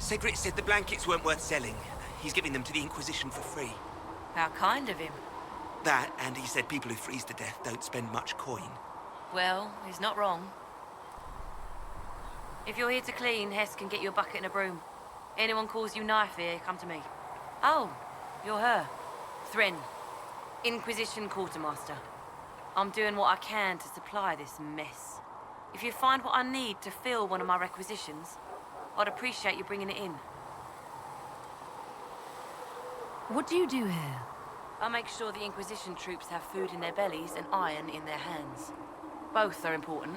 Cedric said the blankets weren't worth selling. He's giving them to the Inquisition for free. How kind of him. That, and he said people who freeze to death don't spend much coin. Well, he's not wrong. If you're here to clean, Hess can get you a bucket and a broom. Anyone calls you knife here, come to me. Oh, you're her. Thren, Inquisition Quartermaster. I'm doing what I can to supply this mess. If you find what I need to fill one of my requisitions, I'd appreciate you bringing it in. What do you do here? I make sure the Inquisition troops have food in their bellies and iron in their hands. Both are important.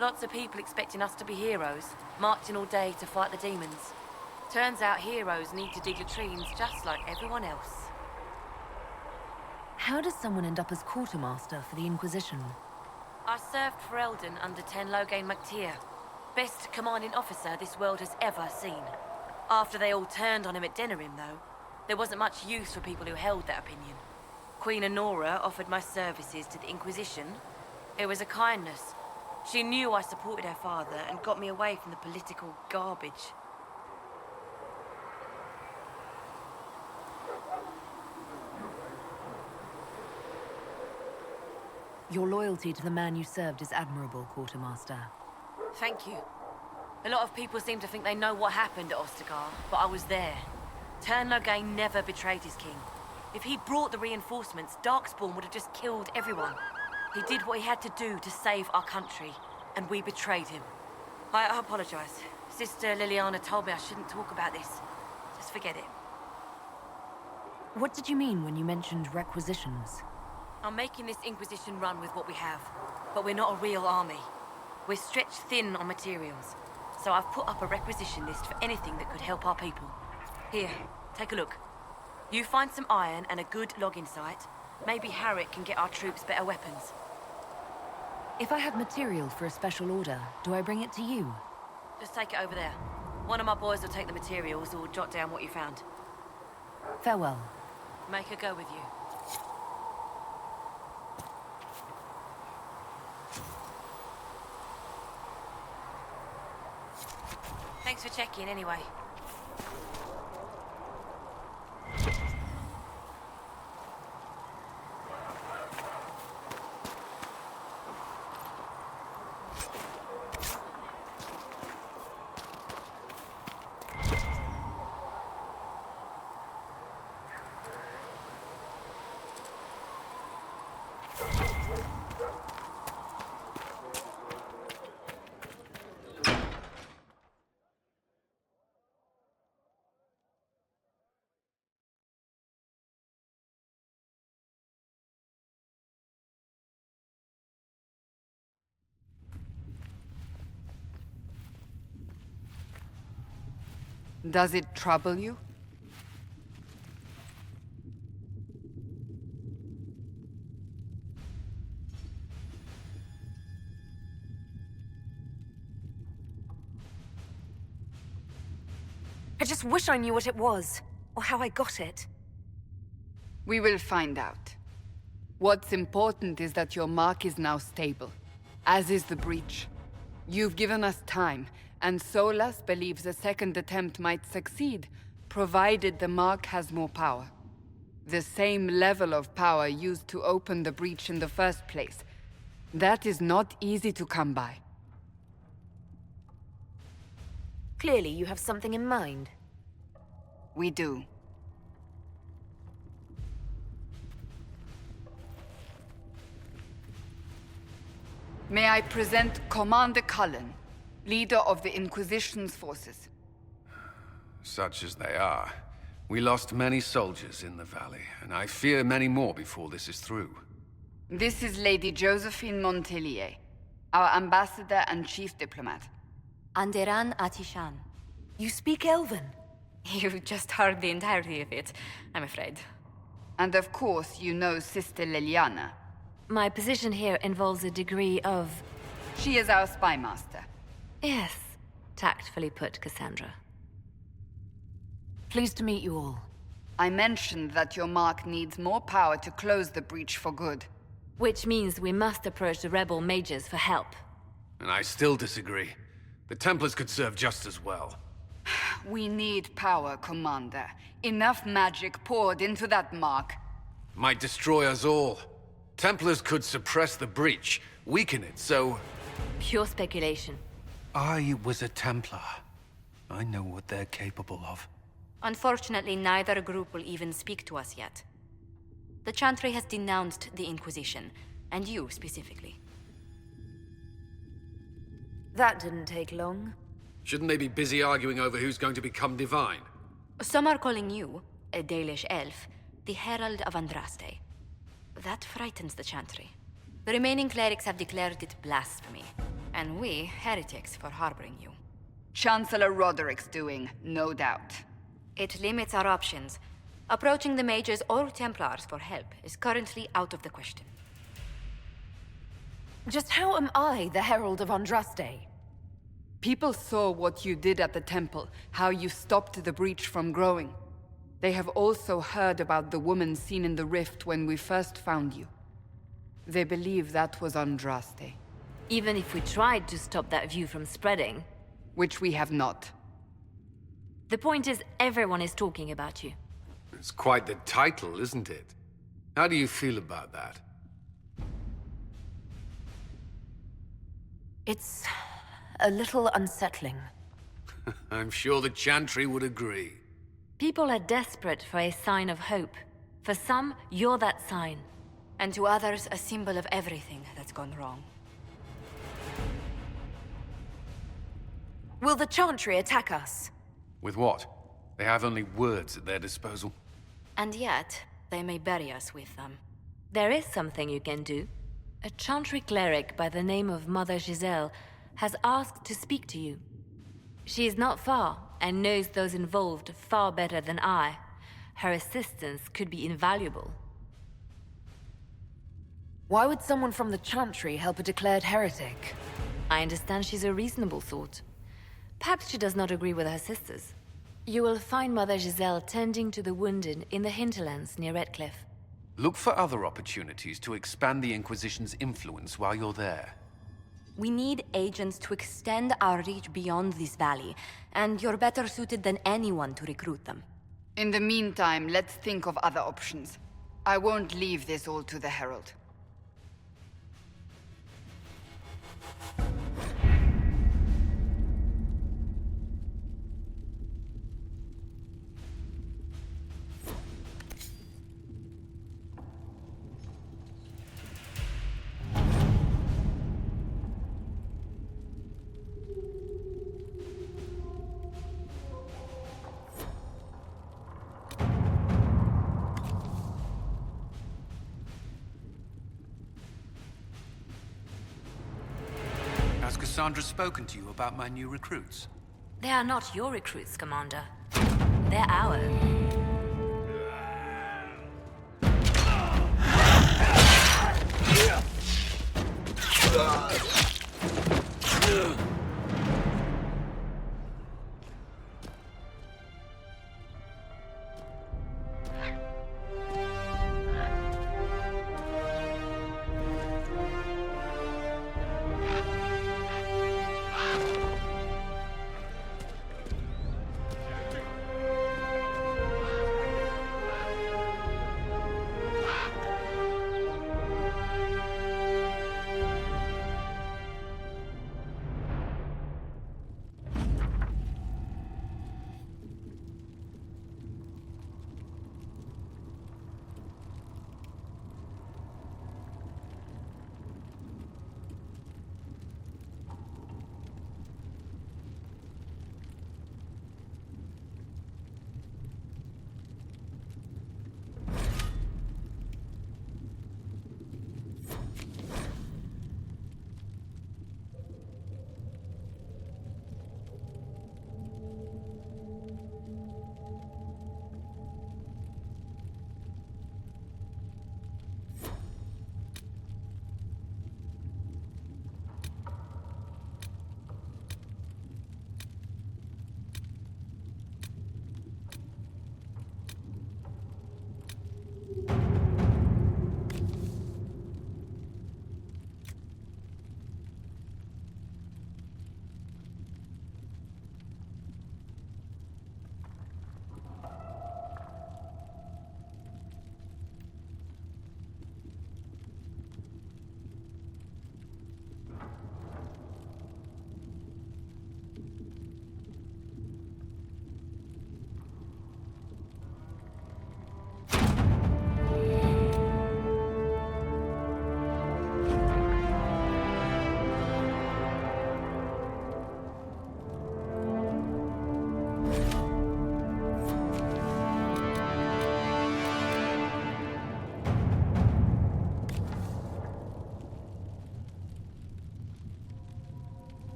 Lots of people expecting us to be heroes, marching all day to fight the demons. Turns out heroes need to dig latrines just like everyone else. How does someone end up as quartermaster for the Inquisition? I served for Eldon under Ten Loghain MacTier, best commanding officer this world has ever seen. After they all turned on him at Denerim, though, there wasn't much use for people who held that opinion. Queen Honora offered my services to the Inquisition. It was a kindness. She knew I supported her father and got me away from the political garbage. Your loyalty to the man you served is admirable, Quartermaster. Thank you. A lot of people seem to think they know what happened at Ostagar, but I was there. Ten Loghain never betrayed his king. If he'd brought the reinforcements, Darkspawn would have just killed everyone. He did what he had to do to save our country, and we betrayed him. I apologize. Sister Liliana told me I shouldn't talk about this. Just forget it. What did you mean when you mentioned requisitions? I'm making this Inquisition run with what we have, but we're not a real army. We're stretched thin on materials, so I've put up a requisition list for anything that could help our people. Here, take a look. You find some iron and a good logging site, maybe Harrick can get our troops better weapons. If I have material for a special order, do I bring it to you? Just take it over there. One of my boys will take the materials or jot down what you found. Farewell. Make her go with you. Thanks for checking anyway. Does it trouble you? I just wish I knew what it was, or how I got it. We will find out. What's important is that your mark is now stable, as is the breach. You've given us time, and Solas believes a second attempt might succeed, provided the mark has more power. The same level of power used to open the breach in the first place. That is not easy to come by. Clearly you have something in mind. We do. May I present Commander Cullen, leader of the Inquisition's forces. Such as they are. We lost many soldiers in the valley, and I fear many more before this is through. This is Lady Josephine Montelier, our ambassador and chief diplomat. Anderan Atishan. You speak Elven? You've just heard the entirety of it, I'm afraid. And of course, you know Sister Liliana. My position here involves a degree of... She is our spy master. Yes, tactfully put, Cassandra. Pleased to meet you all. I mentioned that your mark needs more power to close the breach for good. Which means we must approach the rebel mages for help. And I still disagree. The Templars could serve just as well. We need power, Commander. Enough magic poured into that mark. Might destroy us all. Templars could suppress the breach, weaken it, so... Pure speculation. I was a Templar. I know what they're capable of. Unfortunately, neither group will even speak to us yet. The Chantry has denounced the Inquisition, and you specifically. That didn't take long. Shouldn't they be busy arguing over who's going to become divine? Some are calling you, a Dalish elf, the Herald of Andraste. That frightens the Chantry. The remaining clerics have declared it blasphemy, and we, heretics, for harboring you. Chancellor Roderick's doing, no doubt. It limits our options. Approaching the mages or Templars for help is currently out of the question. Just how am I the Herald of Andraste? People saw what you did at the temple, how you stopped the breach from growing. They have also heard about the woman seen in the rift when we first found you. They believe that was Andraste. Even if we tried to stop that view from spreading, Which we have not. the point is everyone is talking about you. It's quite the title, isn't it? How do you feel about that? It's a little unsettling. I'm sure the Chantry would agree. People are desperate for a sign of hope. For some, you're that sign. And to others, a symbol of everything that's gone wrong. Will the Chantry attack us? With what? They have only words at their disposal. And yet, they may bury us with them. There is something you can do. A Chantry cleric by the name of Mother Giselle has asked to speak to you. She is not far and knows those involved far better than I. Her assistance could be invaluable. Why would someone from the Chantry help a declared heretic? I understand she's a reasonable sort. Perhaps she does not agree with her sisters. You will find Mother Giselle tending to the wounded in the hinterlands near Redcliffe. Look for other opportunities to expand the Inquisition's influence while you're there. We need agents to extend our reach beyond this valley, and you're better suited than anyone to recruit them. In the meantime, let's think of other options. I won't leave this all to the Herald. Has Cassandra spoken to you about my new recruits? They are not your recruits, Commander. They're ours.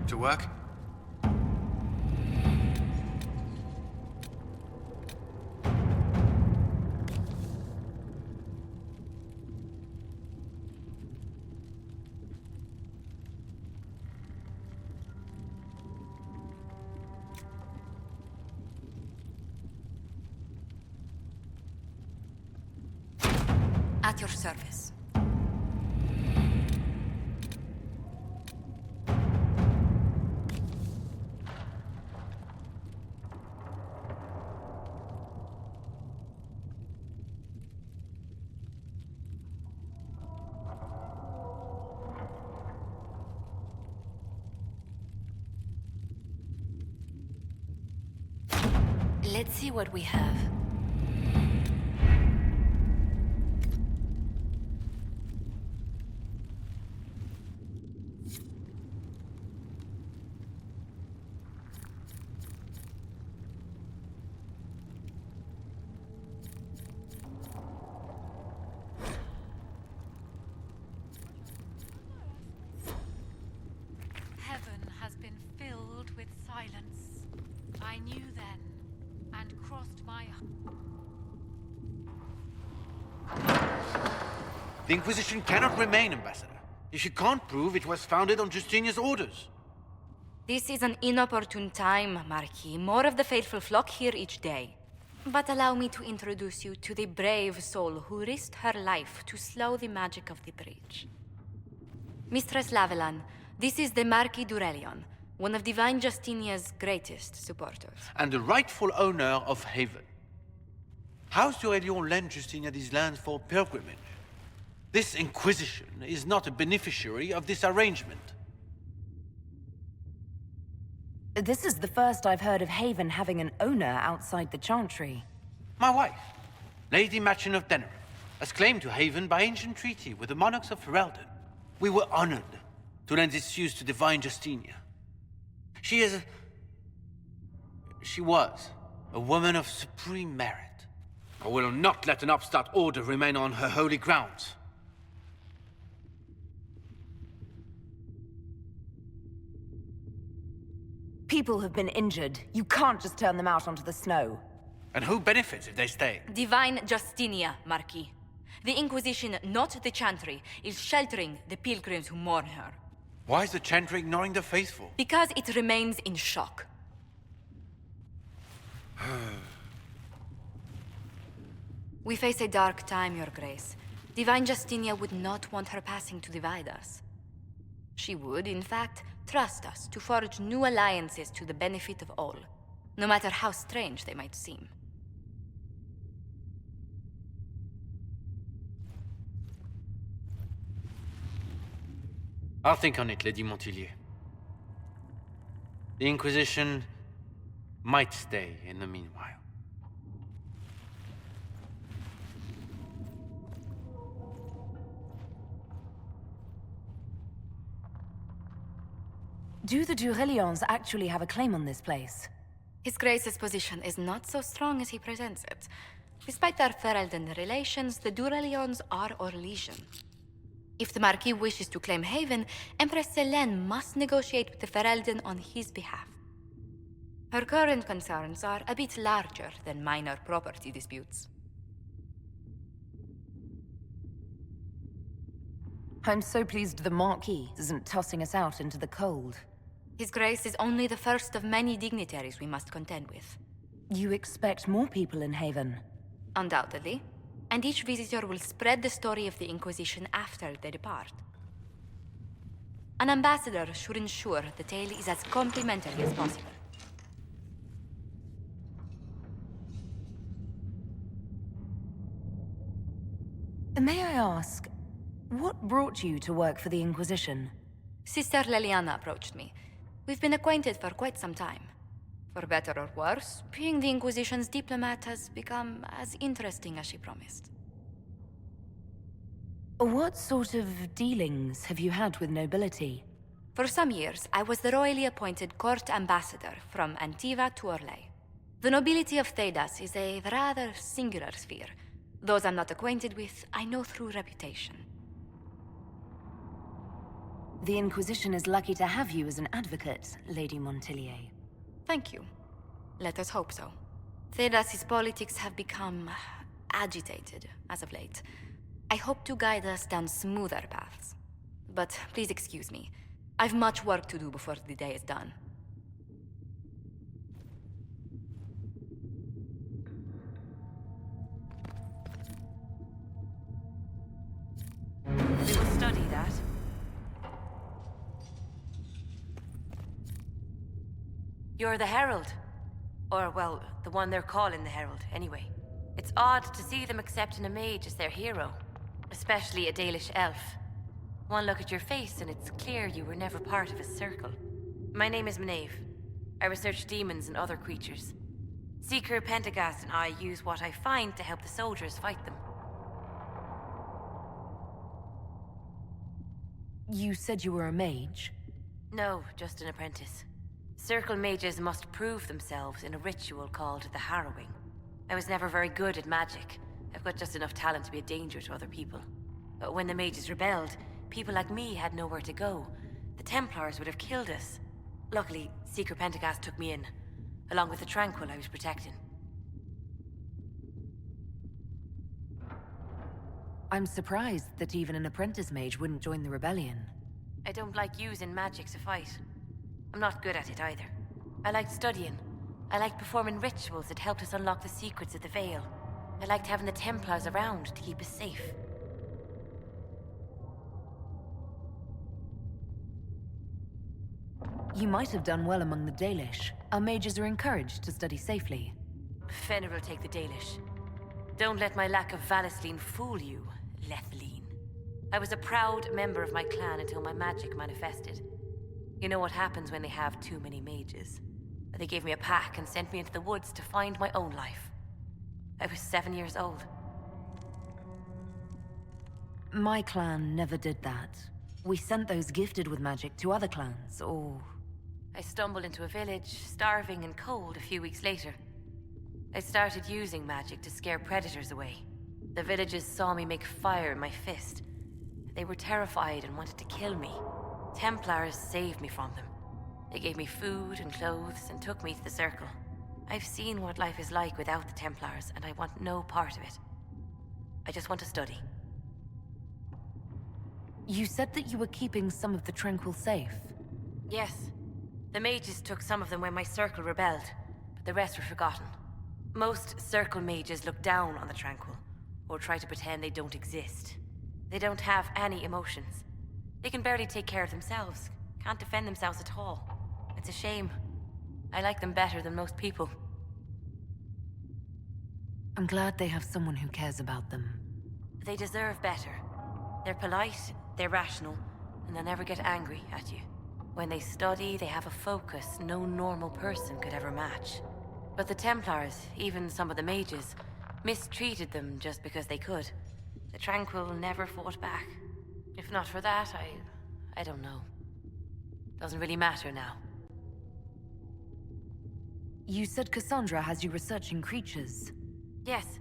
To work? At your service. Let's see what we have. Heaven has been filled with silence. I knew then, and crossed my... The Inquisition cannot remain, Ambassador, if you can't prove it was founded on Justinia's orders. This is an inopportune time, Marquis. More of the faithful flock here each day. But allow me to introduce you to the brave soul who risked her life to slow the magic of the breach. Mistress Lavelan, this is the Marquis d'Aurelion, one of Divine Justinia's greatest supporters. And the rightful owner of Haven. House d'Aurelion lent Justinia these lands for pilgrimage. This Inquisition is not a beneficiary of this arrangement. This is the first I've heard of Haven having an owner outside the Chantry. My wife, Lady Machin of Denerim, has claimed to Haven by ancient treaty with the monarchs of Ferelden. We were honored to lend its use to Divine Justinia. She was a woman of supreme merit. I will not let an upstart order remain on her holy grounds. People have been injured. You can't just turn them out onto the snow. And who benefits if they stay? Divine Justinia, Marquis. The Inquisition, not the Chantry, is sheltering the pilgrims who mourn her. Why is the Chantry ignoring the faithful? Because it remains in shock. We face a dark time, Your Grace. Divine Justinia would not want her passing to divide us. She would, in fact, trust us to forge new alliances to the benefit of all, no matter how strange they might seem. I'll think on it, Lady Montillier. The Inquisition might stay in the meanwhile. Do the d'Aurelions actually have a claim on this place? His Grace's position is not so strong as he presents it. Despite their Ferelden relations, the d'Aurelions are Orlesian. If the Marquis wishes to claim Haven, Empress Selene must negotiate with the Ferelden on his behalf. Her current concerns are a bit larger than minor property disputes. I'm so pleased the Marquis isn't tossing us out into the cold. His Grace is only the first of many dignitaries we must contend with. You expect more people in Haven? Undoubtedly. And each visitor will spread the story of the Inquisition after they depart. An ambassador should ensure the tale is as complimentary as possible. May I ask, what brought you to work for the Inquisition? Sister Leliana approached me. We've been acquainted for quite some time. For better or worse, being the Inquisition's diplomat has become as interesting as she promised. What sort of dealings have you had with nobility? For some years, I was the royally appointed court ambassador from Antiva to Orlais. The nobility of Thedas is a rather singular sphere. Those I'm not acquainted with, I know through reputation. The Inquisition is lucky to have you as an advocate, Lady Montillier. Thank you. Let us hope so. Thedas's politics have become agitated as of late. I hope to guide us down smoother paths. But please excuse me. I've much work to do before the day is done. We will study that. You're the Herald. Or, well, the one they're calling the Herald, anyway. It's odd to see them accepting a mage as their hero. Especially a Dalish elf. One look at your face and it's clear you were never part of a circle. My name is Maeve. I research demons and other creatures. Seeker Pentagast and I use what I find to help the soldiers fight them. You said you were a mage? No, just an apprentice. Circle mages must prove themselves in a ritual called the Harrowing. I was never very good at magic. I've got just enough talent to be a danger to other people. But when the mages rebelled, people like me had nowhere to go. The Templars would have killed us. Luckily, Seeker Pentagast took me in, along with the Tranquil I was protecting. I'm surprised that even an apprentice mage wouldn't join the rebellion. I don't like using magic to fight. I'm not good at it either. I liked studying. I liked performing rituals that helped us unlock the secrets of the Veil. I liked having the Templars around to keep us safe. You might have done well among the Dalish. Our mages are encouraged to study safely. Fenrir will take the Dalish. Don't let my lack of Valisleen fool you, Lethleen. I was a proud member of my clan until my magic manifested. You know what happens when they have too many mages. They gave me a pack and sent me into the woods to find my own life. I was 7 years old. My clan never did that. We sent those gifted with magic to other clans, or... I stumbled into a village, starving and cold a few weeks later. I started using magic to scare predators away. The villagers saw me make fire in my fist. They were terrified and wanted to kill me. Templars saved me from them. They gave me food and clothes and took me to the Circle. I've seen what life is like without the Templars, and I want no part of it. I just want to study. You said that you were keeping some of the Tranquil safe. Yes. The mages took some of them when my Circle rebelled, but the rest were forgotten. Most Circle mages look down on the Tranquil, or try to pretend they don't exist. They don't have any emotions. They can barely take care of themselves, can't defend themselves at all. It's a shame. I like them better than most people. I'm glad they have someone who cares about them. They deserve better. They're polite, they're rational, and they'll never get angry at you. When they study, they have a focus no normal person could ever match. But the Templars, even some of the mages, mistreated them just because they could. The Tranquil never fought back. If not for that, I don't know. Doesn't really matter now. You said Cassandra has you researching creatures. Yes.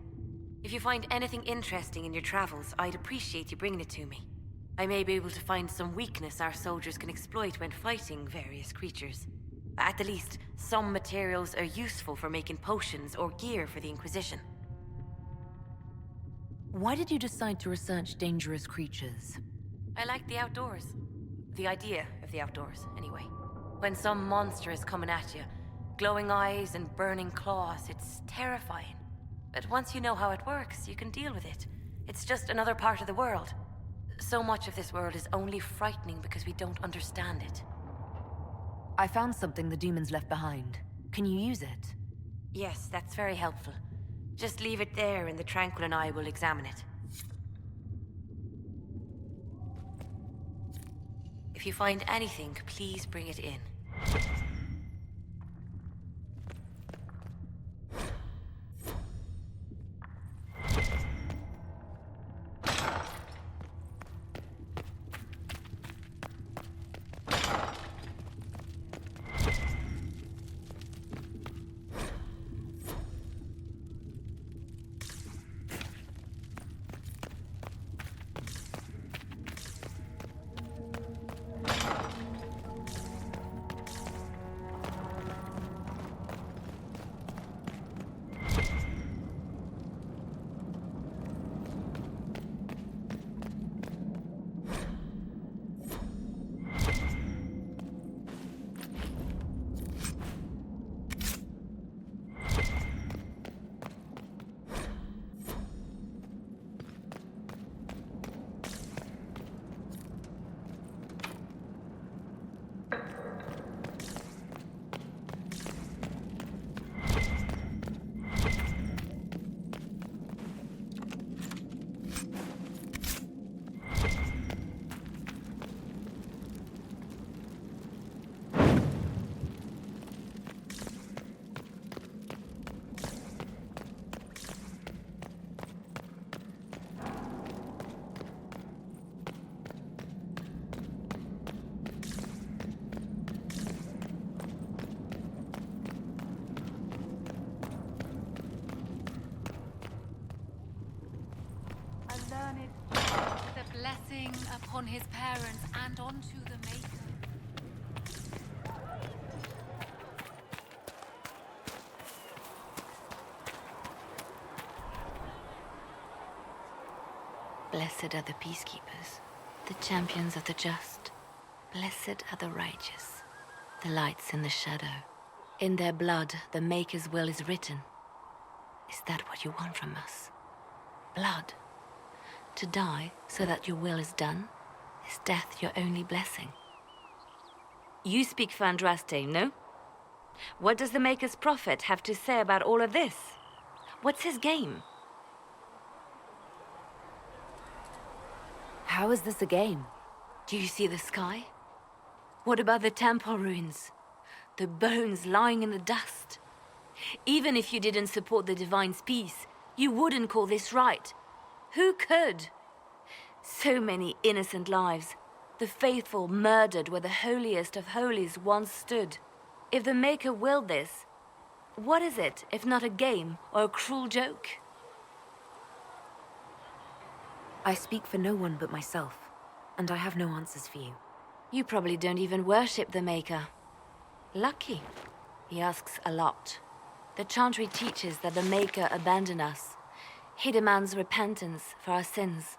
If you find anything interesting in your travels, I'd appreciate you bringing it to me. I may be able to find some weakness our soldiers can exploit when fighting various creatures. At the least, some materials are useful for making potions or gear for the Inquisition. Why did you decide to research dangerous creatures? I like the outdoors. The idea of the outdoors, anyway. When some monster is coming at you, glowing eyes and burning claws, it's terrifying. But once you know how it works, you can deal with it. It's just another part of the world. So much of this world is only frightening because we don't understand it. I found something the demons left behind. Can you use it? Yes, that's very helpful. Just leave it there and the Tranquil and I will examine it. If you find anything, please bring it in. upon his parents and onto the Maker. Blessed are the peacekeepers, the champions of the just. Blessed are the righteous, the lights in the shadow. In their blood, the Maker's will is written. Is that what you want from us? Blood? To die so that your will is done? Is death your only blessing? You speak for Andraste, no? What does the Maker's prophet have to say about all of this? What's his game? How is this a game? Do you see the sky? What about the temple ruins? The bones lying in the dust? Even if you didn't support the Divine's peace, you wouldn't call this right. Who could? So many innocent lives. The faithful murdered where the holiest of holies once stood. If the Maker willed this, what is it if not a game or a cruel joke? I speak for no one but myself, and I have no answers for you. You probably don't even worship the Maker. Lucky. He asks a lot. The Chantry teaches that the Maker abandoned us. He demands repentance for our sins.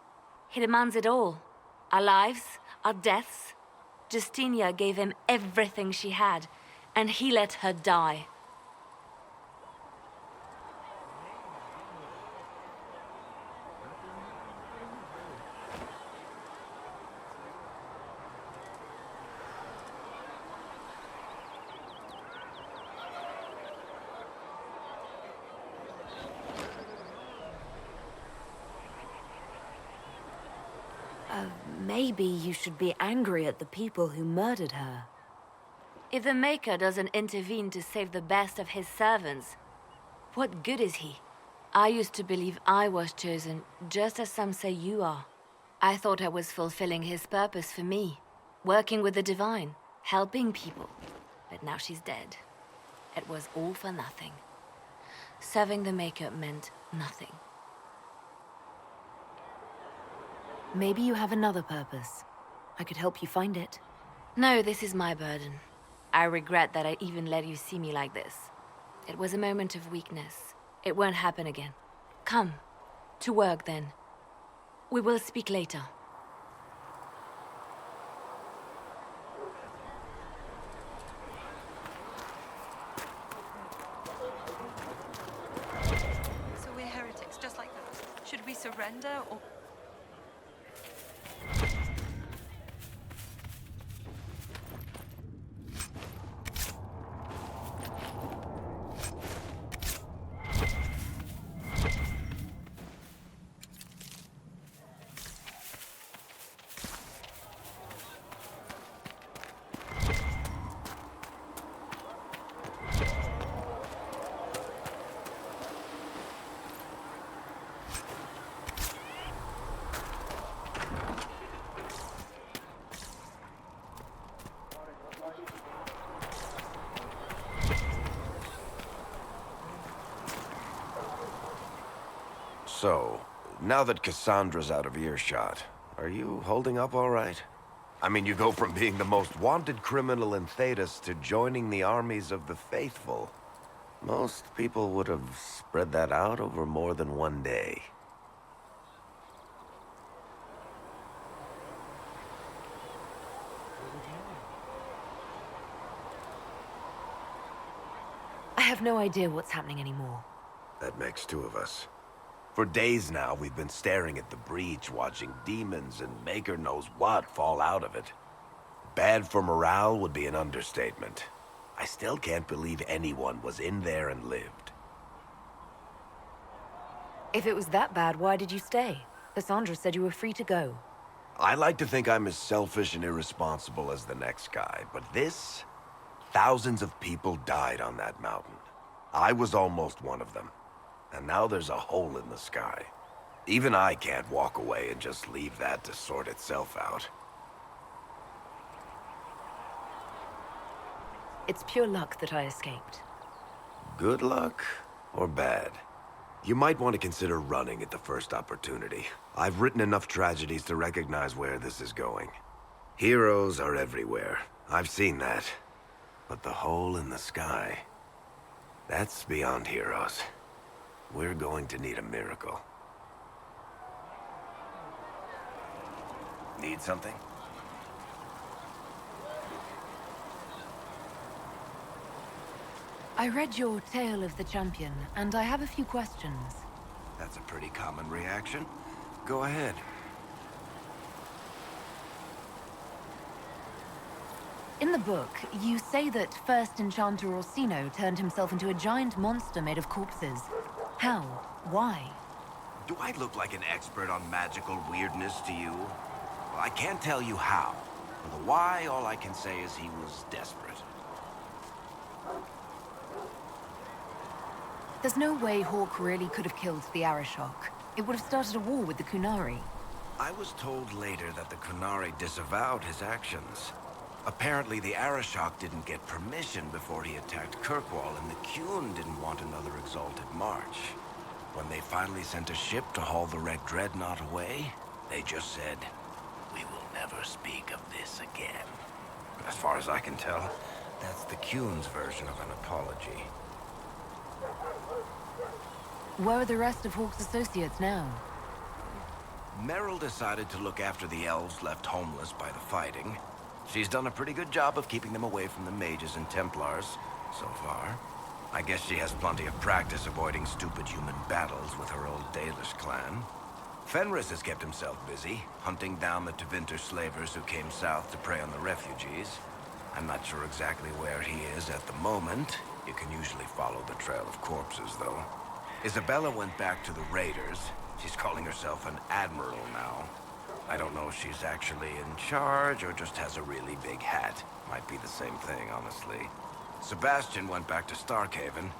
He demands it all. Our lives, our deaths. Justinia gave him everything she had, and he let her die. Maybe you should be angry at the people who murdered her. If the Maker doesn't intervene to save the best of his servants, what good is he? I used to believe I was chosen, just as some say you are. I thought I was fulfilling his purpose for me, working with the Divine, helping people. But now she's dead. It was all for nothing. Serving the Maker meant nothing. Maybe you have another purpose. I could help you find it. No, this is my burden. I regret that I even let you see me like this. It was a moment of weakness. It won't happen again. Come. To work, then. We will speak later. So we're heretics, just like that. Should we surrender or... So, now that Cassandra's out of earshot, are you holding up all right? I mean, you go from being the most wanted criminal in Thedas to joining the armies of the faithful. Most people would have spread that out over more than one day. I have no idea what's happening anymore. That makes two of us. For days now, we've been staring at the breach, watching demons and Maker knows what fall out of it. Bad for morale would be an understatement. I still can't believe anyone was in there and lived. If it was that bad, why did you stay? Cassandra said you were free to go. I like to think I'm as selfish and irresponsible as the next guy, but this... Thousands of people died on that mountain. I was almost one of them. And now there's a hole in the sky. Even I can't walk away and just leave that to sort itself out. It's pure luck that I escaped. Good luck or bad? You might want to consider running at the first opportunity. I've written enough tragedies to recognize where this is going. Heroes are everywhere. I've seen that. But the hole in the sky... that's beyond heroes. We're going to need a miracle. Need something? I read your Tale of the Champion, and I have a few questions. That's a pretty common reaction. Go ahead. In the book, you say that first Enchanter Orsino turned himself into a giant monster made of corpses. How? Why? Do I look like an expert on magical weirdness to you? Well, I can't tell you how. For the why, all I can say is he was desperate. There's no way Hawk really could have killed the Arishok. It would have started a war with the Kunari. I was told later that the Kunari disavowed his actions. Apparently, the Arishok didn't get permission before he attacked Kirkwall, and the Qun didn't want another exalted march. When they finally sent a ship to haul the Red Dreadnought away, they just said, "We will never speak of this again." As far as I can tell, that's the Qun's version of an apology. Where are the rest of Hawk's associates now? Meryl decided to look after the elves left homeless by the fighting. She's done a pretty good job of keeping them away from the mages and Templars, so far. I guess she has plenty of practice avoiding stupid human battles with her old Dalish clan. Fenris has kept himself busy, hunting down the Tevinter slavers who came south to prey on the refugees. I'm not sure exactly where he is at the moment. You can usually follow the trail of corpses, though. Isabella went back to the Raiders. She's calling herself an admiral now. I don't know if she's actually in charge or just has a really big hat. Might be the same thing, honestly. Sebastian went back to Starkhaven.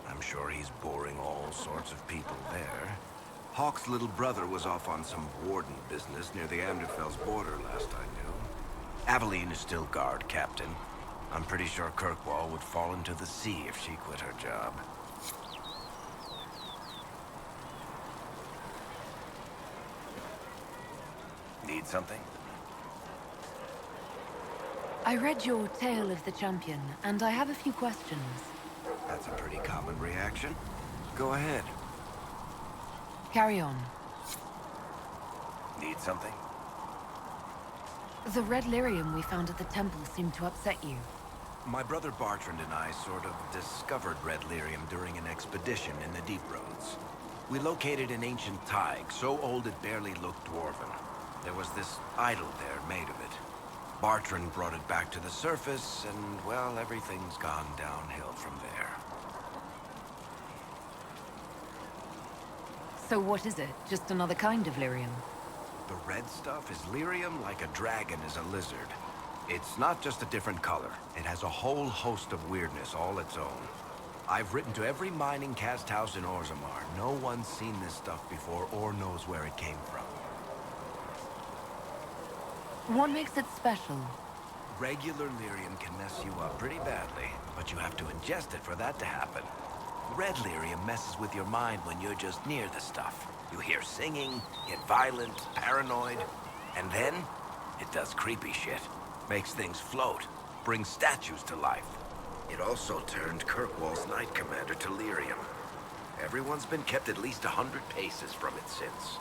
I'm sure he's boring all sorts of people there. Hawk's little brother was off on some warden business near the Anderfell's border last I knew. Aveline is still guard captain. I'm pretty sure Kirkwall would fall into the sea if she quit her job. Need something? I read your Tale of the Champion, and I have a few questions. That's a pretty common reaction. Go ahead. Carry on. Need something? The red lyrium we found at the temple seemed to upset you. My brother Bartrand and I sort of discovered red lyrium during an expedition in the Deep Roads. We located an ancient thaig, so old it barely looked dwarven. There was this idol there made of it. Bartrand brought it back to the surface, and, well, everything's gone downhill from there. So what is it? Just another kind of lyrium? The red stuff is lyrium like a dragon is a lizard. It's not just a different color. It has a whole host of weirdness all its own. I've written to every mining cast house in Orzammar. No one's seen this stuff before or knows where it came from. What makes it special? Regular lyrium can mess you up pretty badly, but you have to ingest it for that to happen. Red lyrium messes with your mind when you're just near the stuff. You hear singing, get violent, paranoid, and then it does creepy shit. Makes things float, brings statues to life. It also turned Kirkwall's Knight Commander to lyrium. Everyone's been kept at least 100 paces from it since.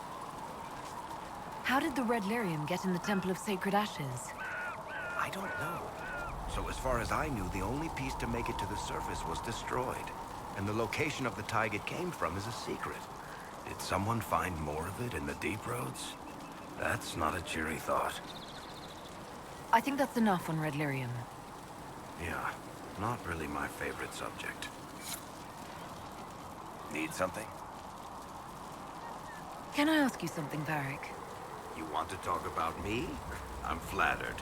How did the red lyrium get in the Temple of Sacred Ashes? I don't know. So as far as I knew, the only piece to make it to the surface was destroyed. And the location of the thaig it came from is a secret. Did someone find more of it in the Deep Roads? That's not a cheery thought. I think that's enough on red lyrium. Yeah, not really my favorite subject. Need something? Can I ask you something, Varric? You want to talk about me? I'm flattered.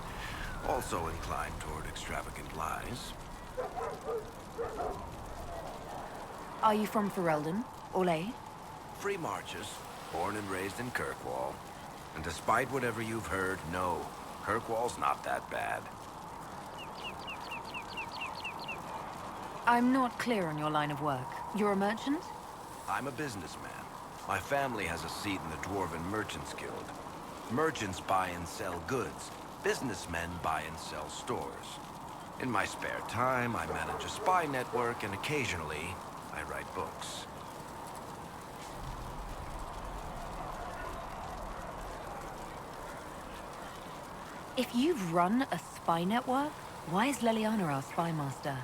Also inclined toward extravagant lies. Are you from Ferelden? Orlais? Free marches, born and raised in Kirkwall. And despite whatever you've heard, no, Kirkwall's not that bad. I'm not clear on your line of work. You're a merchant? I'm a businessman. My family has a seat in the Dwarven Merchants Guild. Merchants buy and sell goods. Businessmen buy and sell stores. In my spare time, I manage a spy network, and occasionally, I write books. If you've run a spy network, why is Leliana our spy master?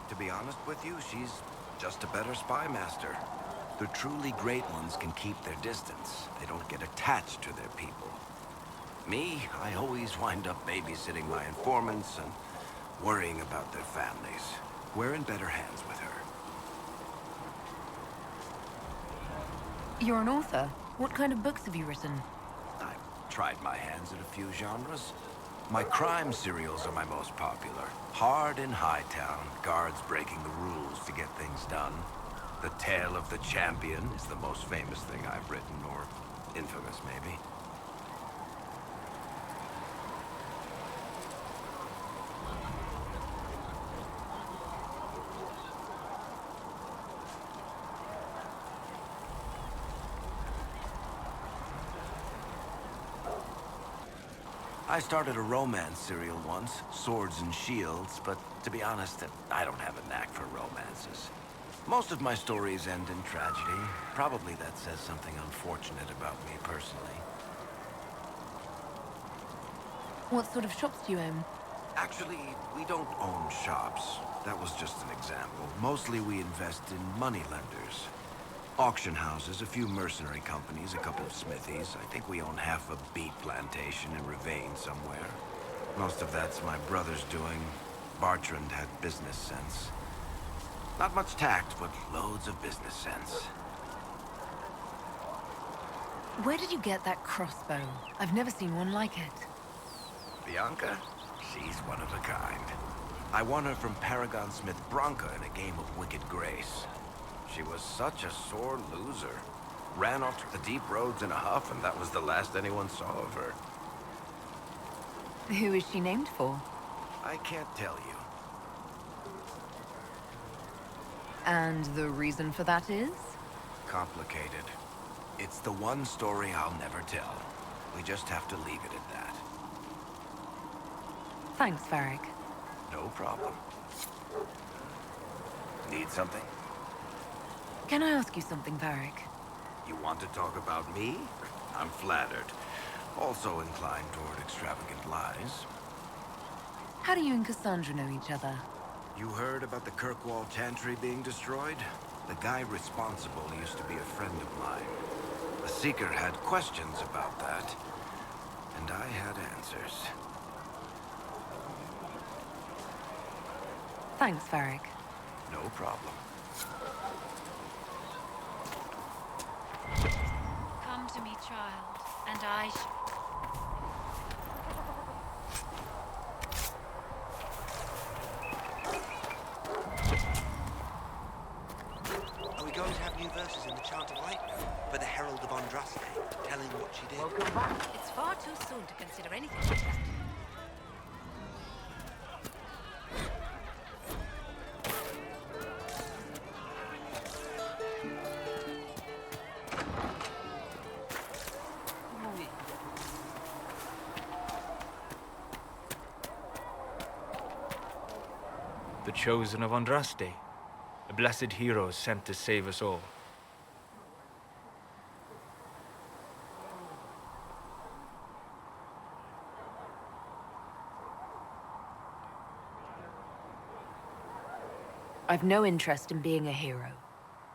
To be honest with you, she's just a better spy master. The truly great ones can keep their distance. They don't get attached to their people. Me, I always wind up babysitting my informants and worrying about their families. We're in better hands with her. You're an author. What kind of books have you written? I've tried my hands at a few genres. My crime serials are my most popular. Hard in Hightown, guards breaking the rules to get things done. The Tale of the Champion is the most famous thing I've written, or infamous, maybe. I started a romance serial once, Swords and Shields, but to be honest, I don't have a knack for romances. Most of my stories end in tragedy. Probably that says something unfortunate about me personally. What sort of shops do you own? Actually, we don't own shops. That was just an example. Mostly we invest in money lenders. Auction houses, a few mercenary companies, a couple of smithies. I think we own half a beet plantation in Ravane somewhere. Most of that's my brother's doing. Bartrand had business sense. Not much tact, but loads of business sense. Where did you get that crossbow? I've never seen one like it. Bianca? She's one of a kind. I won her from Paragon Smith Bronca in a game of Wicked Grace. She was such a sore loser. Ran off to the deep roads in a huff, and that was the last anyone saw of her. Who is she named for? I can't tell you. And the reason for that is? Complicated. It's the one story I'll never tell. We just have to leave it at that. Thanks, Varric. No problem. Need something? Can I ask you something, Varric? You want to talk about me? I'm flattered. Also inclined toward extravagant lies. How do you and Cassandra know each other? You heard about the Kirkwall Chantry being destroyed? The guy responsible used to be a friend of mine. The Seeker had questions about that, and I had answers. Thanks, Varric. No problem. Come to me, child, and I Are we going to have new verses in the Chant of Light now? For the Herald of Andraste, telling what she did? It's far too soon to consider anything like that. The chosen of Andraste, a blessed hero sent to save us all. I've no interest in being a hero.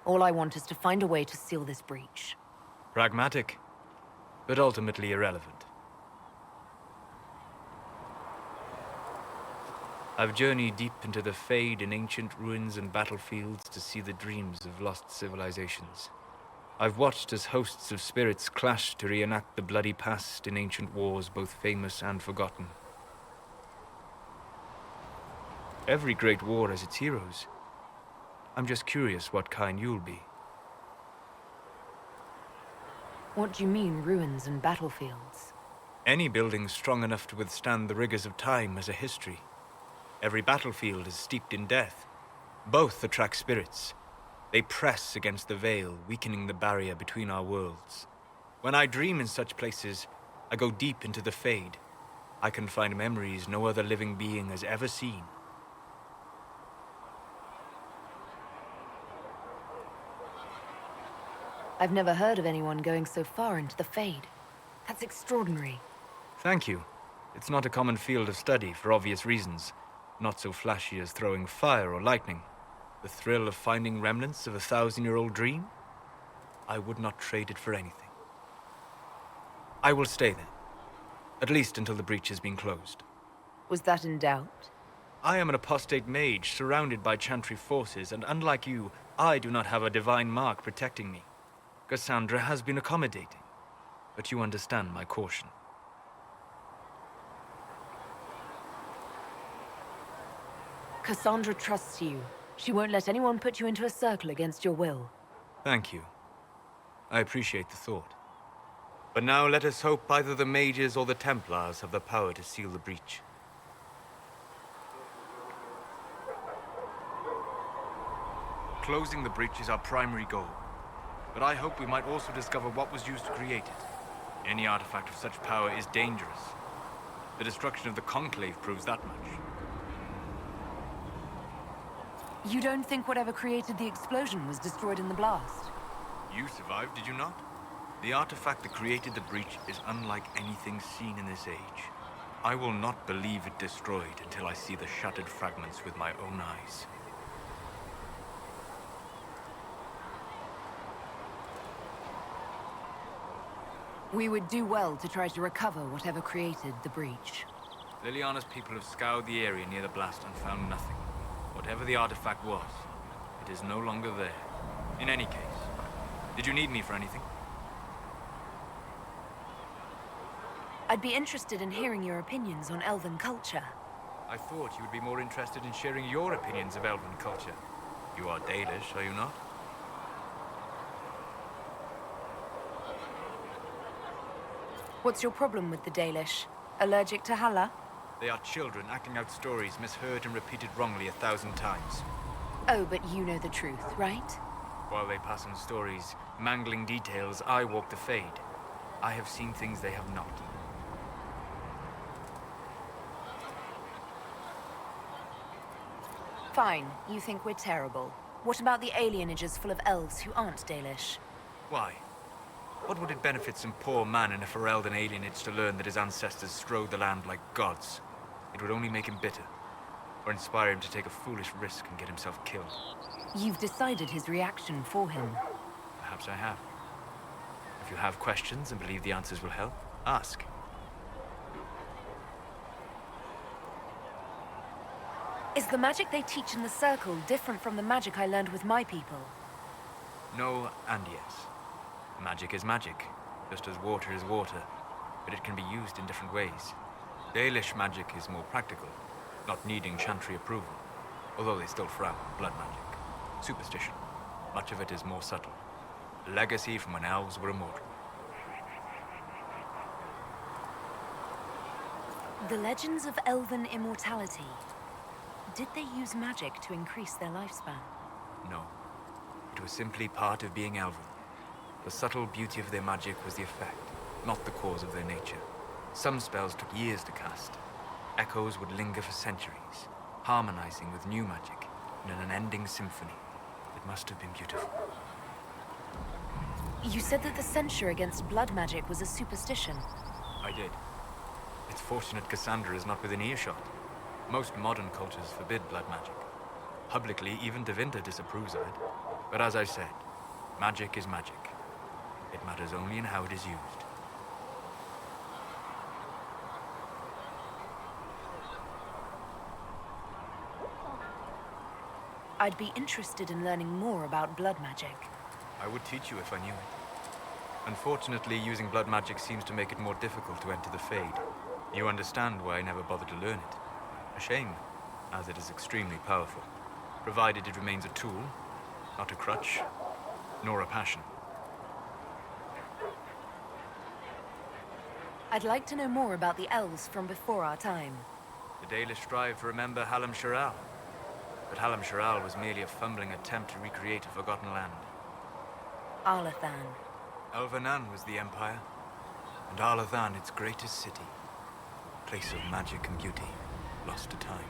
All I want is to find a way to seal this breach. Pragmatic, but ultimately irrelevant. I've journeyed deep into the Fade in ancient ruins and battlefields to see the dreams of lost civilizations. I've watched as hosts of spirits clash to reenact the bloody past in ancient wars both famous and forgotten. Every great war has its heroes. I'm just curious what kind you'll be. What do you mean, ruins and battlefields? Any building strong enough to withstand the rigors of time has a history. Every battlefield is steeped in death. Both attract spirits. They press against the veil, weakening the barrier between our worlds. When I dream in such places, I go deep into the Fade. I can find memories no other living being has ever seen. I've never heard of anyone going so far into the Fade. That's extraordinary. Thank you. It's not a common field of study for obvious reasons. Not so flashy as throwing fire or lightning. The thrill of finding remnants of a 1,000-year-old dream? I would not trade it for anything. I will stay then. At least until the breach has been closed. Was that in doubt? I am an apostate mage surrounded by Chantry forces, and unlike you, I do not have a divine mark protecting me. Cassandra has been accommodating, but you understand my caution. Cassandra trusts you. She won't let anyone put you into a circle against your will. Thank you. I appreciate the thought. But now let us hope either the mages or the Templars have the power to seal the breach. Closing the breach is our primary goal. But I hope we might also discover what was used to create it. Any artifact of such power is dangerous. The destruction of the Conclave proves that much. You don't think whatever created the explosion was destroyed in the blast? You survived, did you not? The artifact that created the breach is unlike anything seen in this age. I will not believe it destroyed until I see the shattered fragments with my own eyes. We would do well to try to recover whatever created the breach. Liliana's people have scoured the area near the blast and found nothing. Whatever the artifact was, it is no longer there. In any case, did you need me for anything? I'd be interested in hearing your opinions on elven culture. I thought you would be more interested in sharing your opinions of elven culture. You are Dalish, are you not? What's your problem with the Dalish? Allergic to Halla? They are children acting out stories misheard and repeated wrongly 1,000 times. Oh, but you know the truth, right? While they pass on stories, mangling details, I walk the Fade. I have seen things they have not. Fine, you think we're terrible. What about the alienages full of elves who aren't Dalish? Why? What would it benefit some poor man in a Ferelden alienage to learn that his ancestors strode the land like gods? It would only make him bitter, or inspire him to take a foolish risk and get himself killed. You've decided his reaction for him. Perhaps I have. If you have questions and believe the answers will help, ask. Is the magic they teach in the Circle different from the magic I learned with my people? No and yes. Magic is magic, just as water is water, but it can be used in different ways. Dalish magic is more practical, not needing Chantry approval, although they still frown on blood magic. Superstition. Much of it is more subtle. A legacy from when elves were immortal. The legends of elven immortality. Did they use magic to increase their lifespan? No. It was simply part of being elven. The subtle beauty of their magic was the effect, not the cause of their nature. Some spells took years to cast. Echoes would linger for centuries, harmonizing with new magic in an unending symphony. It must have been beautiful. You said that the censure against blood magic was a superstition. I did. It's fortunate Cassandra is not within earshot. Most modern cultures forbid blood magic. Publicly, even Devinter disapproves of it. But as I said, magic is magic. It matters only in how it is used. I'd be interested in learning more about blood magic. I would teach you if I knew it. Unfortunately, using blood magic seems to make it more difficult to enter the Fade. You understand why I never bothered to learn it. A shame, as it is extremely powerful, provided it remains a tool, not a crutch, nor a passion. I'd like to know more about the elves from before our time. The Dalish strive to remember Hallam Sharal. but Halam Sharal was merely a fumbling attempt to recreate a forgotten land. Arlathan. Elvanan was the Empire, and Arlathan its greatest city. Place of magic and beauty, lost to time.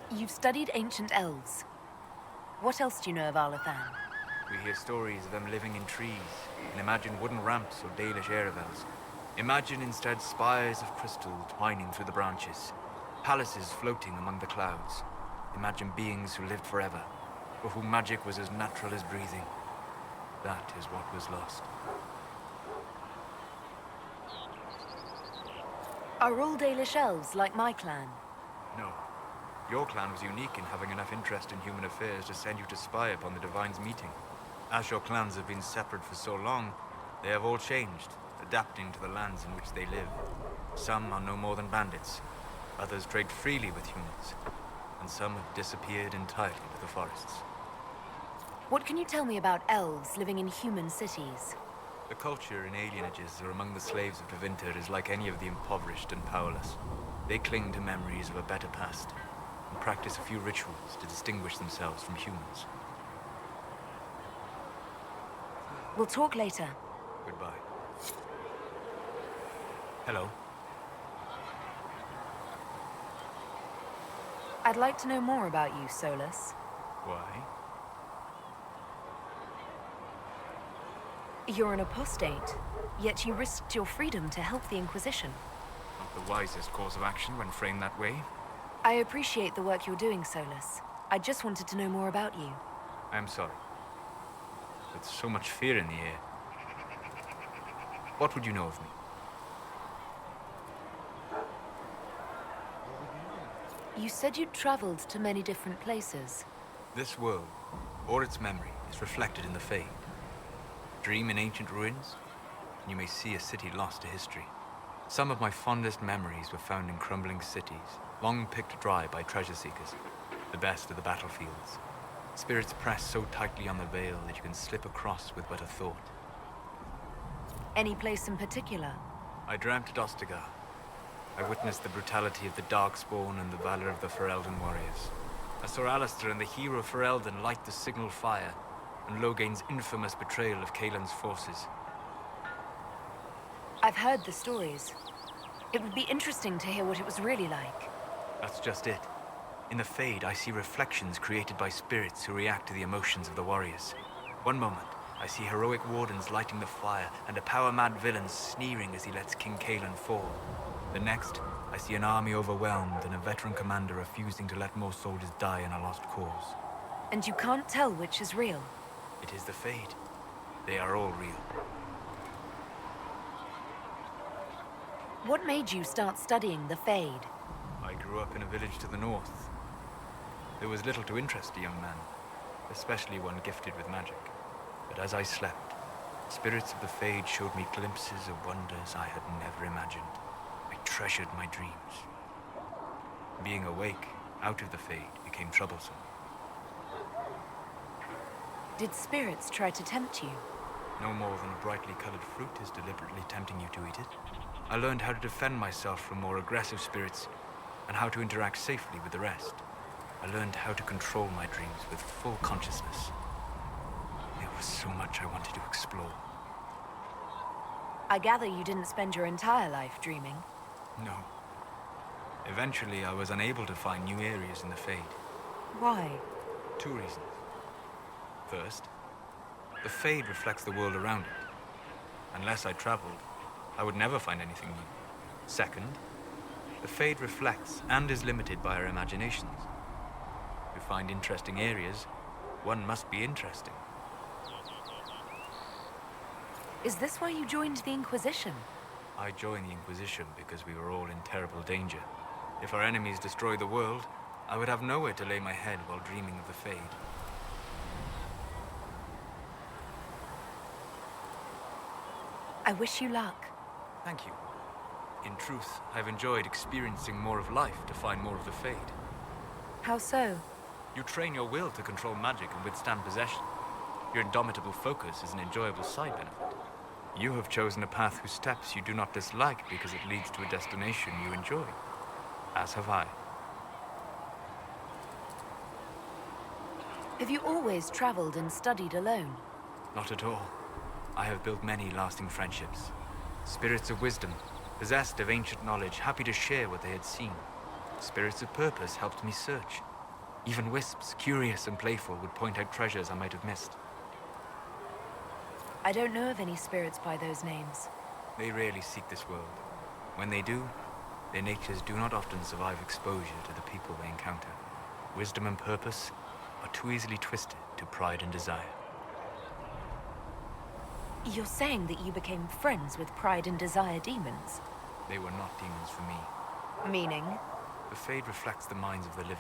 You've studied ancient elves. What else do you know of Arlathan? We hear stories of them living in trees, and imagine wooden ramps or Dalish aeravels. Imagine instead spires of crystal twining through the branches, palaces floating among the clouds. Imagine beings who lived forever, for whom magic was as natural as breathing. That is what was lost. Are all Dalish elves like my clan? No. Your clan was unique in having enough interest in human affairs to send you to spy upon the Divine's meeting. As your clans have been separate for so long, they have all changed, adapting to the lands in which they live. Some are no more than bandits, others trade freely with humans, and some have disappeared entirely to the forests. What can you tell me about elves living in human cities? The culture in alienages or among the slaves of Tevinter is like any of the impoverished and powerless. They cling to memories of a better past, and practice a few rituals to distinguish themselves from humans. We'll talk later. Goodbye. Hello. I'd like to know more about you, Solus. Why? You're an apostate, yet you risked your freedom to help the Inquisition. Not the wisest course of action when framed that way. I appreciate the work you're doing, Solus. I just wanted to know more about you. I am sorry. With so much fear in the air. What would you know of me? You said you'd traveled to many different places. This world, or its memory, is reflected in the Fade. Dream in ancient ruins, and you may see a city lost to history. Some of my fondest memories were found in crumbling cities, long picked dry by treasure seekers, the best of the battlefields. Spirits press so tightly on the veil that you can slip across with but a thought. Any place in particular? I dreamt at Ostagar. I witnessed the brutality of the Darkspawn and the valor of the Ferelden warriors. I saw Alistair and the hero Ferelden light the signal fire, and Logain's infamous betrayal of Kaelin's forces. I've heard the stories. It would be interesting to hear what it was really like. That's just it. In the Fade, I see reflections created by spirits who react to the emotions of the warriors. One moment, I see heroic wardens lighting the fire, and a power-mad villain sneering as he lets King Kaelin fall. The next, I see an army overwhelmed and a veteran commander refusing to let more soldiers die in a lost cause. And you can't tell which is real? It is the Fade. They are all real. What made you start studying the Fade? I grew up in a village to the north. There was little to interest a young man, especially one gifted with magic. But as I slept, spirits of the Fade showed me glimpses of wonders I had never imagined. I treasured my dreams. Being awake, out of the Fade, became troublesome. Did spirits try to tempt you? No more than a brightly colored fruit is deliberately tempting you to eat it. I learned how to defend myself from more aggressive spirits, and how to interact safely with the rest. I learned how to control my dreams with full consciousness. There was so much I wanted to explore. I gather you didn't spend your entire life dreaming. No. Eventually, I was unable to find new areas in the Fade. Why? 2 reasons. First, the Fade reflects the world around it. Unless I traveled, I would never find anything new. Second, the Fade reflects and is limited by our imaginations. To find interesting areas, one must be interesting. Is this why you joined the Inquisition? I joined the Inquisition because we were all in terrible danger. If our enemies destroyed the world, I would have nowhere to lay my head while dreaming of the Fade. I wish you luck. Thank you. In truth, I've enjoyed experiencing more of life to find more of the Fade. How so? You train your will to control magic and withstand possession. Your indomitable focus is an enjoyable side benefit. You have chosen a path whose steps you do not dislike because it leads to a destination you enjoy. As have I. Have you always traveled and studied alone? Not at all. I have built many lasting friendships. Spirits of wisdom, possessed of ancient knowledge, happy to share what they had seen. Spirits of purpose helped me search. Even wisps, curious and playful, would point out treasures I might have missed. I don't know of any spirits by those names. They rarely seek this world. When they do, their natures do not often survive exposure to the people they encounter. Wisdom and purpose are too easily twisted to pride and desire. You're saying that you became friends with Pride and Desire demons? They were not demons for me. Meaning? The Fade reflects the minds of the living.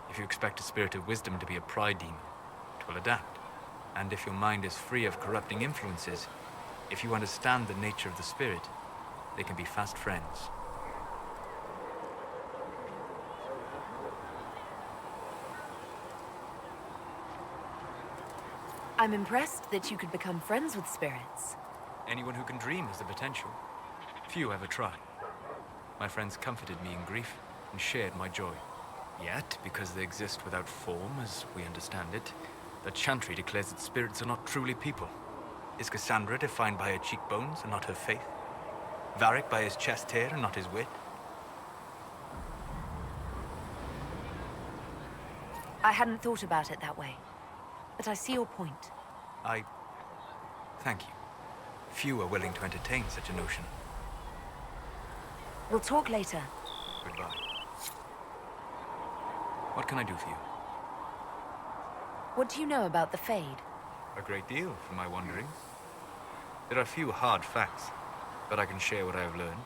If you expect a spirit of wisdom to be a pride demon, it will adapt. And if your mind is free of corrupting influences, if you understand the nature of the spirit, they can be fast friends. I'm impressed that you could become friends with spirits. Anyone who can dream has the potential. Few ever try. My friends comforted me in grief and shared my joy. Yet, because they exist without form, as we understand it, the Chantry declares that spirits are not truly people. Is Cassandra defined by her cheekbones and not her faith? Varric by his chest hair and not his wit? I hadn't thought about it that way, but I see your point. Thank you. Few are willing to entertain such a notion. We'll talk later. Goodbye. What can I do for you? What do you know about the Fade? A great deal, from my wanderings. There are few hard facts, but I can share what I have learned.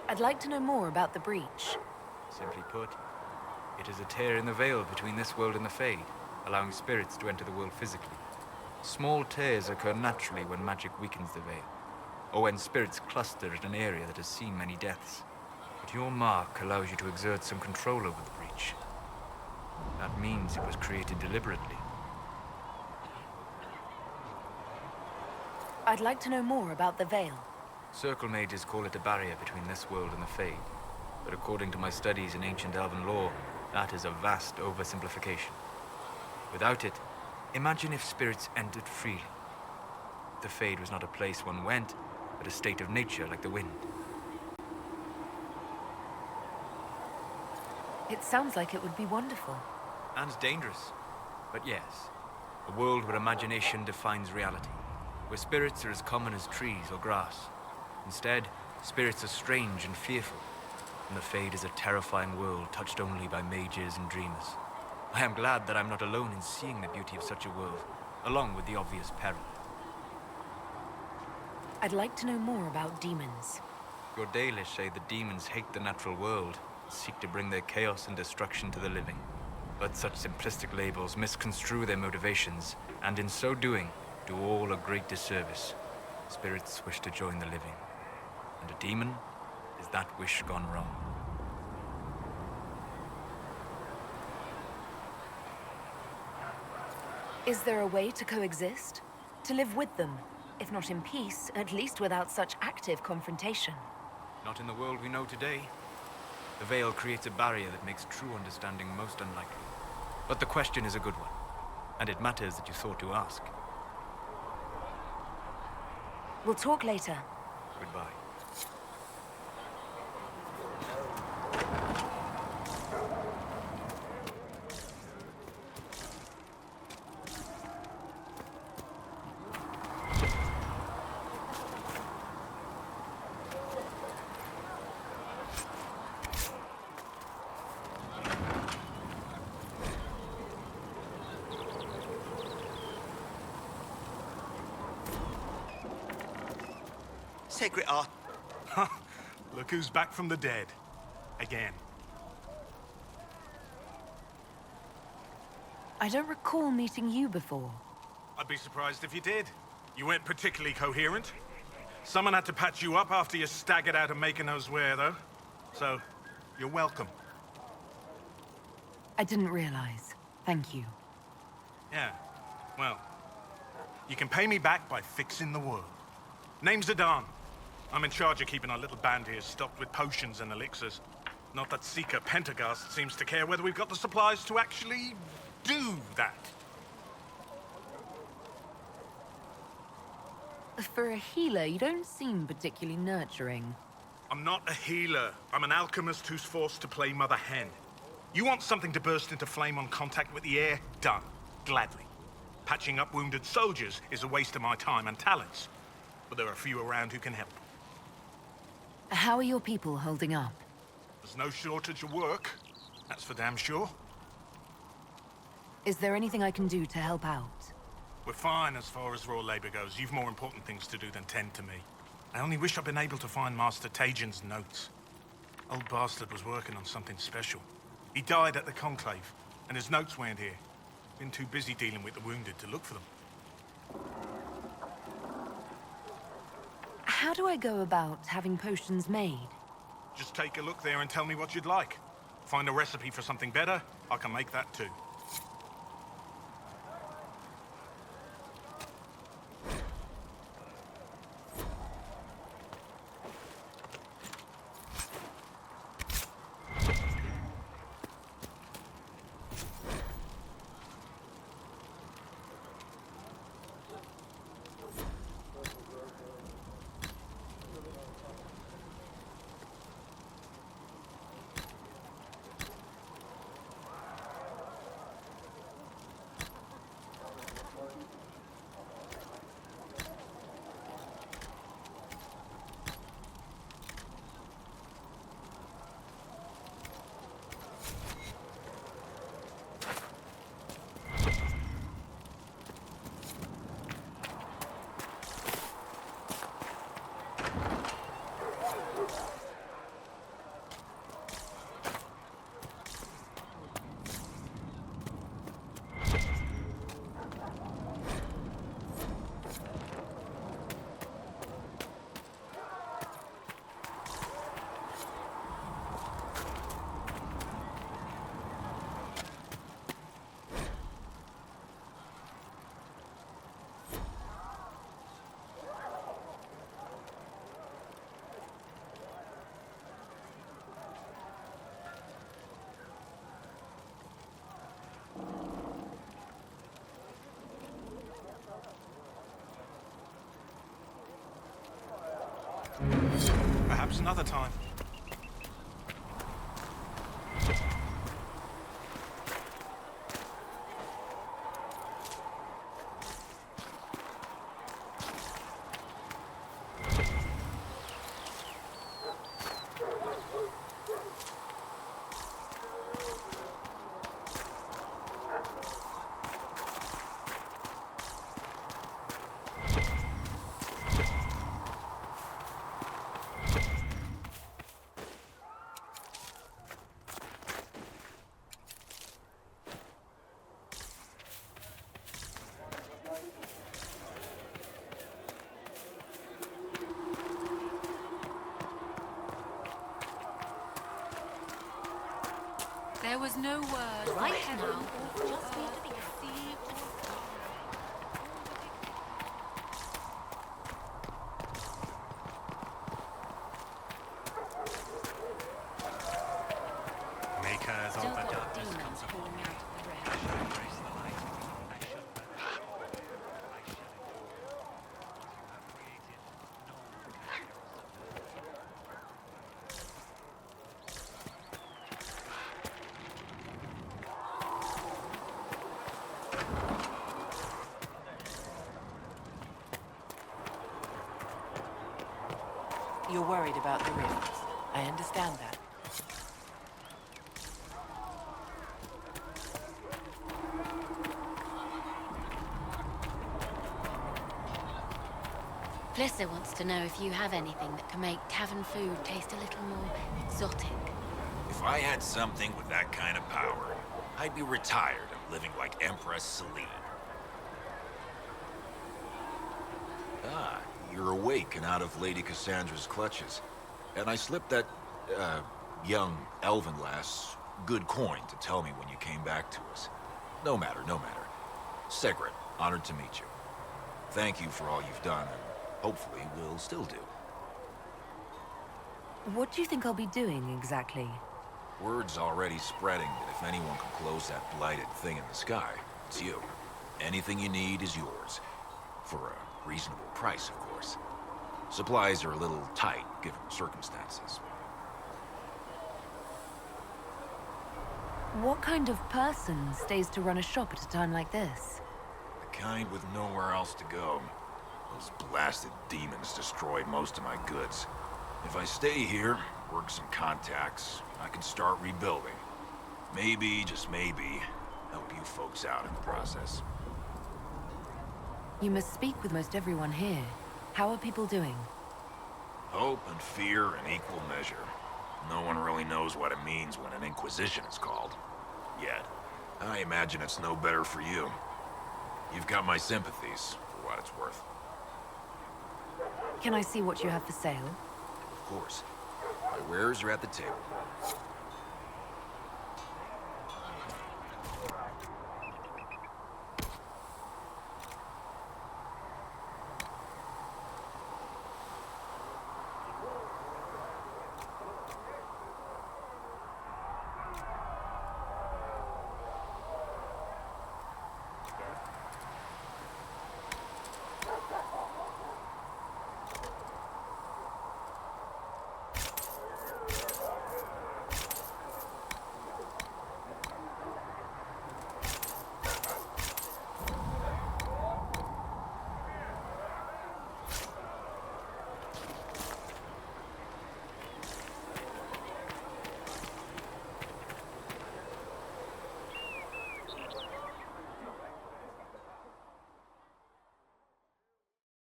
I'd like to know more about the breach. Simply put, it is a tear in the veil between this world and the Fade, allowing spirits to enter the world physically. Small tears occur naturally when magic weakens the veil, or when spirits cluster at an area that has seen many deaths. But your mark allows you to exert some control over the breach. That means it was created deliberately. I'd like to know more about the veil. Circle mages call it a barrier between this world and the Fade, but according to my studies in ancient elven lore, that is a vast oversimplification. Without it, imagine if spirits entered freely. The Fade was not a place one went, but a state of nature like the wind. It sounds like it would be wonderful. And dangerous. But yes, a world where imagination defines reality, where spirits are as common as trees or grass. Instead, spirits are strange and fearful, and the Fade is a terrifying world touched only by mages and dreamers. I am glad that I'm not alone in seeing the beauty of such a world, along with the obvious peril. I'd like to know more about demons. Your Dalish say the demons hate the natural world, seek to bring their chaos and destruction to the living. But such simplistic labels misconstrue their motivations, and in so doing, do all a great disservice. Spirits wish to join the living, and a demon is that wish gone wrong. Is there a way to coexist? To live with them? If not in peace, at least without such active confrontation. Not in the world we know today. The veil creates a barrier that makes true understanding most unlikely. But the question is a good one, and it matters that you thought to ask. We'll talk later. Goodbye. Sacred art. Look who's back from the dead. Again. I don't recall meeting you before. I'd be surprised if you did. You weren't particularly coherent. Someone had to patch you up after you staggered out of making knows where, though. So, you're welcome. I didn't realize. Thank you. Yeah, well, you can pay me back by fixing the world. Name's Adan. I'm in charge of keeping our little band here stocked with potions and elixirs. Not that Seeker Pentagast seems to care whether we've got the supplies to actually do that. For a healer, you don't seem particularly nurturing. I'm not a healer. I'm an alchemist who's forced to play Mother Hen. You want something to burst into flame on contact with the air? Done. Gladly. Patching up wounded soldiers is a waste of my time and talents. But there are a few around who can help. How are your people holding up? There's no shortage of work. That's for damn sure. Is there anything I can do to help out? We're fine as far as raw labor goes. You've more important things to do than tend to me. I only wish I'd been able to find Master Tajin's notes. Old bastard was working on something special. He died at the Conclave, and his notes weren't here. Been too busy dealing with the wounded to look for them. How do I go about having potions made? Just take a look there and tell me what you'd like. Find a recipe for something better, I can make that too. Perhaps another time. There was no word Right from heaven now, or just need to be received Makers Still of the got darkness demons comes pouring upon me. out of the rift. I shall embrace the light. I shall burn. I shall you have created no You're worried about the rifts. I understand that. Flissa wants to know if you have anything that can make tavern food taste a little more exotic. If I had something with that kind of power, I'd be retired and living like Empress Celine. Ah, you're awake and out of Lady Cassandra's clutches. And I slipped that, young elven lass good coin to tell me when you came back to us. No matter, no matter. Segret, honored to meet you. Thank you for all you've done, and hopefully will still do. What do you think I'll be doing exactly? Word's already spreading that if anyone can close that blighted thing in the sky, it's you. Anything you need is yours. For a reasonable price, of course. Supplies are a little tight, given the circumstances. What kind of person stays to run a shop at a time like this? The kind with nowhere else to go. Those blasted demons destroyed most of my goods. If I stay here, work some contacts, I can start rebuilding. Maybe, just maybe, help you folks out in the process. You must speak with most everyone here. How are people doing? Hope and fear in equal measure. No one really knows what it means when an Inquisition is called. Yet. I imagine it's no better for you. You've got my sympathies, for what it's worth. Can I see what you have for sale? Of course. My wares are at the table.